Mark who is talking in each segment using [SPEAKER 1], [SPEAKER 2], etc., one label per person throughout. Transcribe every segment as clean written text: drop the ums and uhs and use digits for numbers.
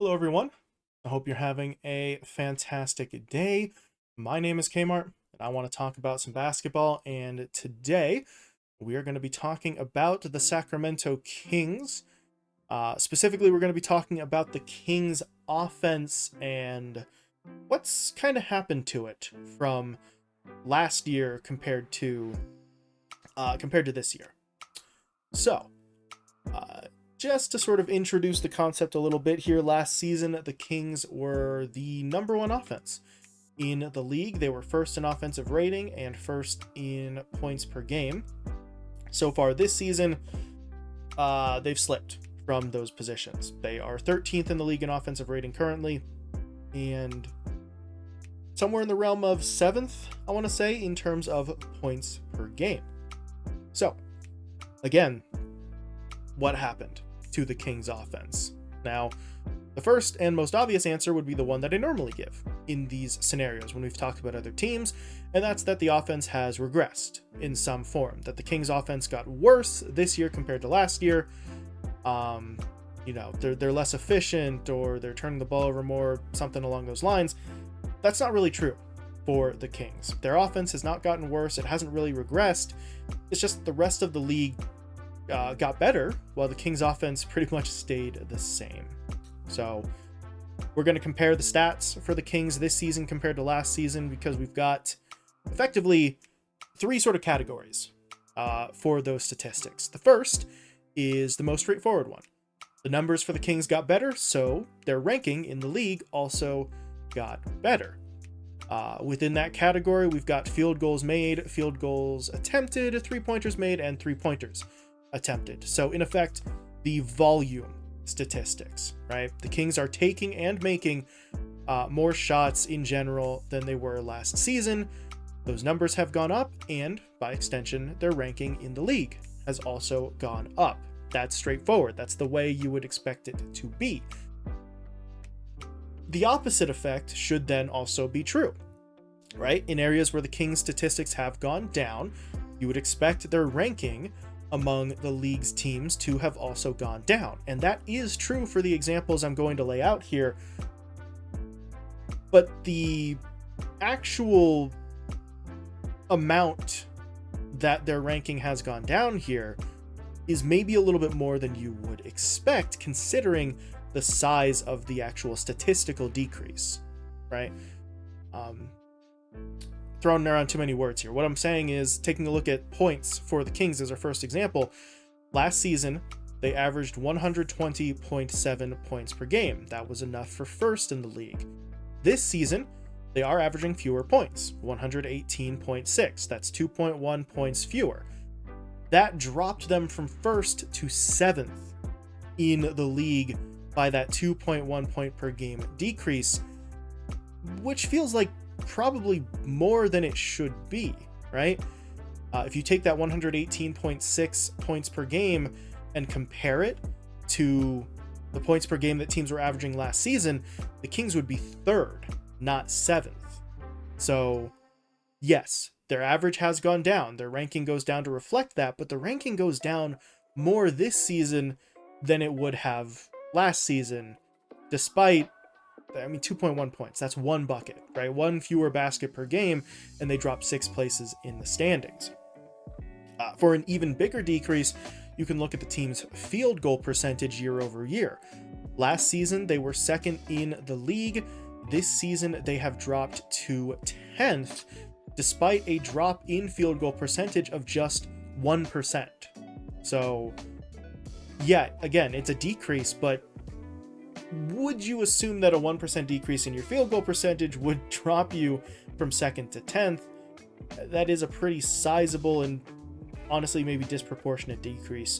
[SPEAKER 1] Hello, everyone. I hope you're having a fantastic day. My name is Kmart, and I want to talk about some basketball. And today, we are going to be talking about the Sacramento Kings. Specifically, we're going to be talking about the Kings' offense and what's kind of happened to it from last year compared to this year. So, uh, just to sort of introduce the concept a little bit here, last season the Kings were the number one offense in the league. They were first in offensive rating and first in points per game. So far this season, they've slipped from those positions. They are 13th in the league in offensive rating currently, and somewhere in the realm of 7th, I want to say, in terms of points per game. So, again, what happened to the Kings offense? Now, the first and most obvious answer would be the one that I normally give in these scenarios when we've talked about other teams, and that's that the offense has regressed in some form, that the Kings offense got worse this year compared to last year. They're less efficient, or they're turning the ball over more, something along those lines. That's not really true for the Kings. Their offense has not gotten worse. It hasn't really regressed. It's just the rest of the league got better, while the Kings offense pretty much stayed the same. So we're going to compare the stats for the Kings this season compared to last season, because we've got effectively three sort of categories for those statistics. The first is the most straightforward one. The numbers for the Kings got better, so their ranking in the league also got better. Within that category, we've got field goals made, field goals attempted, three-pointers made, and three-pointers attempted. So in effect, the volume statistics, right? The Kings are taking and making more shots in general than they were last season. Those numbers have gone up, and by extension, their ranking in the league has also gone up. That's straightforward. That's the way you would expect it to be. The opposite effect should then also be true, right? In areas where the Kings statistics have gone down, you would expect their ranking among the league's teams to have also gone down. And that is true for the examples I'm going to lay out here. But the actual amount that their ranking has gone down here is maybe a little bit more than you would expect, considering the size of the actual statistical decrease, right? Throwing around too many words here. What I'm saying is, taking a look at points for the Kings as our first example, last season they averaged 120.7 points per game. That was enough for first in the league. This season they are averaging fewer points, 118.6. That's 2.1 points fewer. That dropped them from first to 7th in the league by that 2.1 point per game decrease, which feels like probably more than it should be, right? If you take that 118.6 points per game and compare it to the points per game that teams were averaging last season, the Kings would be 3rd, not 7th. So yes, their average has gone down. Their ranking goes down to reflect that, but the ranking goes down more this season than it would have last season, despite 2.1 points. That's one bucket, right? One fewer basket per game, and they drop 6 places in the standings. For an even bigger decrease, you can look at the team's field goal percentage year over year. Last season, they were 2nd in the league. This season, they have dropped to 10th, despite a drop in field goal percentage of just 1%. So, yeah, again, it's a decrease, but would you assume that a 1% decrease in your field goal percentage would drop you from 2nd to 10th? That is a pretty sizable and honestly maybe disproportionate decrease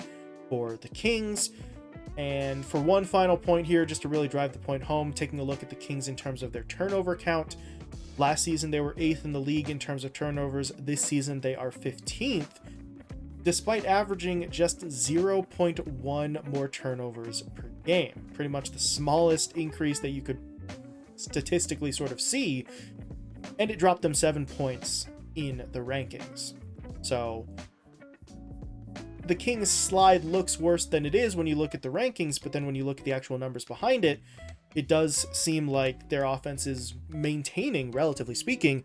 [SPEAKER 1] for the Kings. And for one final point here, just to really drive the point home, taking a look at the Kings in terms of their turnover count. Last season, they were 8th in the league in terms of turnovers. This season, they are 15th, despite averaging just 0.1 more turnovers per game. Pretty much the smallest increase that you could statistically sort of see, and it dropped them 7 points in the rankings. So the Kings slide looks worse than it is when you look at the rankings, but then when you look at the actual numbers behind it, it does seem like their offense is maintaining, relatively speaking,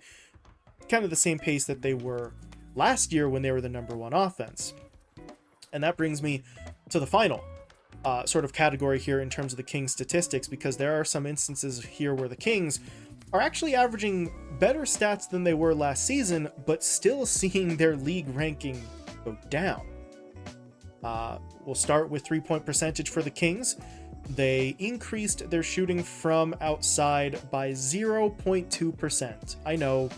[SPEAKER 1] kind of the same pace that they were last year when they were the #1 offense. And that brings me to the final sort of category here in terms of the Kings statistics, because there are some instances here where the Kings are actually averaging better stats than they were last season, but still seeing their league ranking go down. We'll start with 3-point percentage for the Kings. They increased their shooting from outside by 0.2%. I know,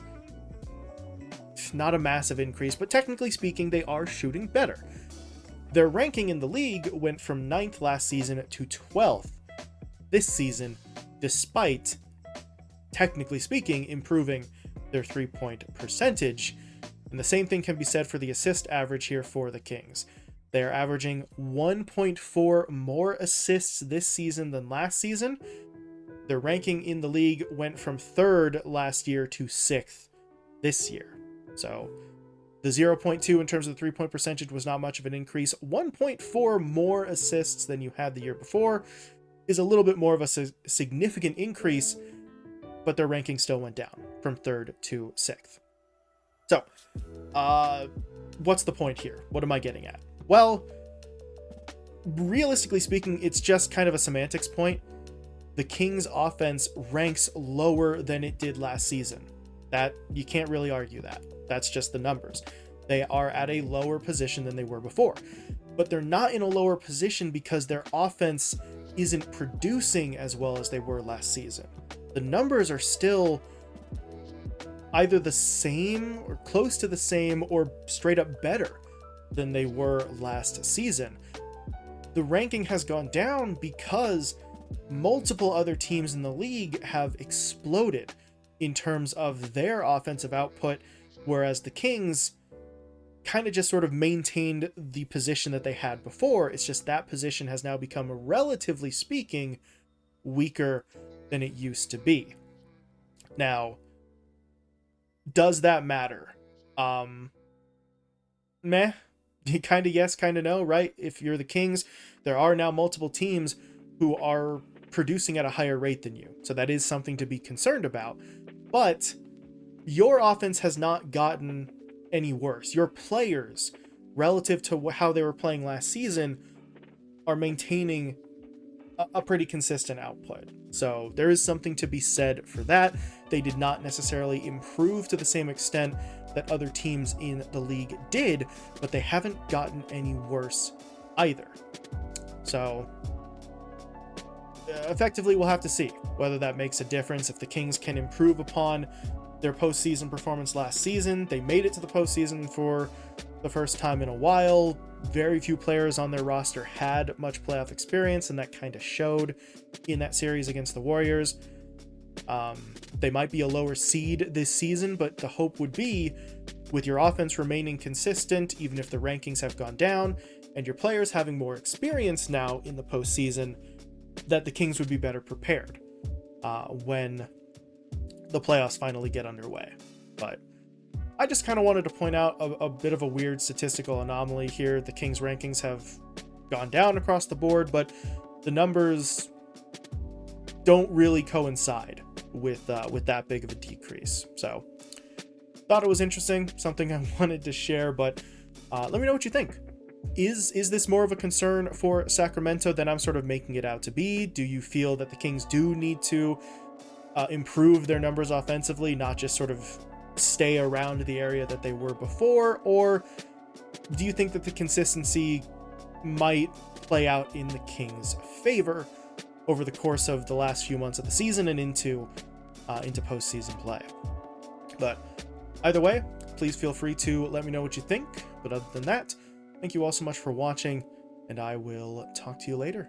[SPEAKER 1] not a massive increase, but technically speaking, they are shooting better. Their ranking in the league went from 9th last season to 12th this season, despite, technically speaking, improving their 3-point percentage. And the same thing can be said for the assist average here for the Kings. They're averaging 1.4 more assists this season than last season. Their ranking in the league went from 3rd last year to 6th this year. So the 0.2 in terms of the 3-point percentage was not much of an increase. 1.4 more assists than you had the year before is a little bit more of a significant increase, but their ranking still went down from 3rd to 6th. So, what's the point here? What am I getting at? Well, realistically speaking, it's just kind of a semantics point. The Kings offense ranks lower than it did last season. That, you can't really argue that. That's just the numbers. They are at a lower position than they were before. But they're not in a lower position because their offense isn't producing as well as they were last season. The numbers are still either the same or close to the same or straight up better than they were last season. The ranking has gone down because multiple other teams in the league have exploded in terms of their offensive output, whereas the Kings kind of just sort of maintained the position that they had before. It's just that position has now become, relatively speaking, weaker than it used to be. Now, does that matter? Meh. Kind of yes, kind of no, right? If you're the Kings, there are now multiple teams who are producing at a higher rate than you. So that is something to be concerned about. But your offense has not gotten any worse. Your players, relative to how they were playing last season, are maintaining a pretty consistent output. So there is something to be said for that. They did not necessarily improve to the same extent that other teams in the league did, but they haven't gotten any worse either. So effectively, we'll have to see whether that makes a difference. If the Kings can improve upon their postseason performance last season, they made it to the postseason for the first time in a while. Very few players on their roster had much playoff experience, and that kind of showed in that series against the Warriors. They might be a lower seed this season, but the hope would be, with your offense remaining consistent, even if the rankings have gone down, and your players having more experience now in the postseason, that the Kings would be better prepared when the playoffs finally get underway. But I just kind of wanted to point out a bit of a weird statistical anomaly here. The Kings rankings have gone down across the board, but the numbers don't really coincide with that big of a decrease. So thought it was interesting, something I wanted to share, but let me know what you think. Is this more of a concern for Sacramento than I'm sort of making it out to be? Do you feel that the Kings do need to improve their numbers offensively, not just sort of stay around the area that they were before? Or do you think that the consistency might play out in the Kings' favor over the course of the last few months of the season and into postseason play? But either way, please feel free to let me know what you think. But other than that, thank you all so much for watching, and I will talk to you later.